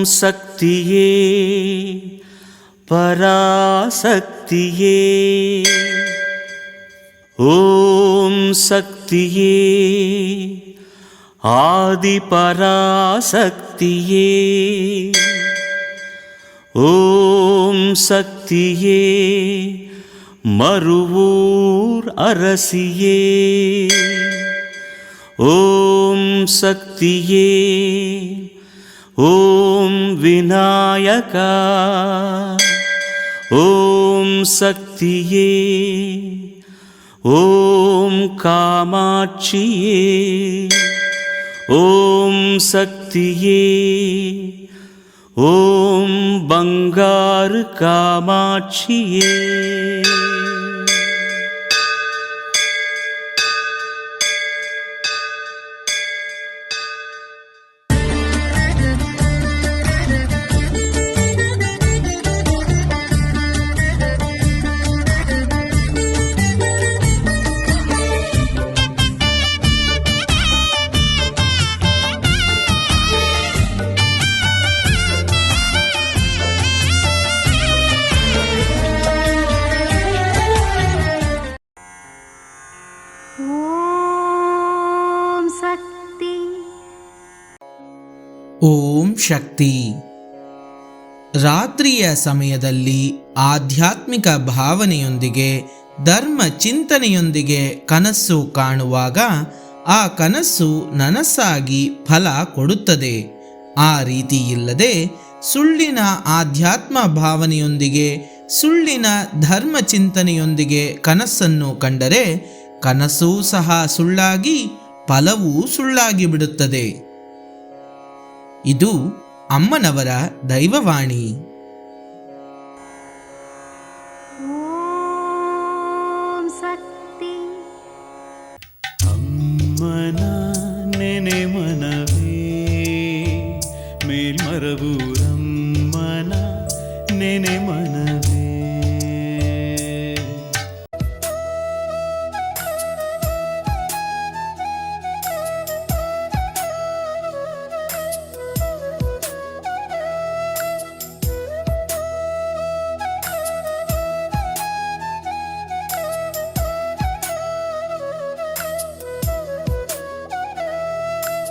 சக்தியே பராசக்தியே, ஓம் சக்தியே ஆதி பராசக்தியே, ஓம் சக்தியே மருவூர் அரசியே, ஓம் சக்தியே ஓம் விநாயகா, ஓம் சக்தியே ஓம் காமாட்சியே, ஓம் சக்தியே ஓம் பங்காரு காமாட்சியே. ಓಂ ಶಕ್ತಿ. ರಾತ್ರಿಯ ಸಮಯದಲ್ಲಿ ಆಧ್ಯಾತ್ಮಿಕ ಭಾವನೆಯೊಂದಿಗೆ ಧರ್ಮ ಚಿಂತನೆಯೊಂದಿಗೆ ಕನಸು ಕಾಣುವಾಗ ಆ ಕನಸು ನನಸಾಗಿ ಫಲ ಕೊಡುತ್ತದೆ. ಆ ರೀತಿ ಇಲ್ಲದೆ ಸುಳ್ಳಿನ ಆಧ್ಯಾತ್ಮ ಭಾವನೆಯೊಂದಿಗೆ ಸುಳ್ಳಿನ ಧರ್ಮ ಚಿಂತನೆಯೊಂದಿಗೆ ಕನಸನ್ನು ಕಂಡರೆ ಕನಸೂ ಸಹ ಸುಳ್ಳಾಗಿ ಫಲವೂ ಸುಳ್ಳಾಗಿ ಬಿಡುತ್ತದೆ. ಇದು ಅಮ್ಮನವರ ದೈವವಾಣಿ. ಓಂ ಶಕ್ತಿ. ಅಮ್ಮನ ನೆನೆ ಮನವೇ ಮೇಲ್ಮರವು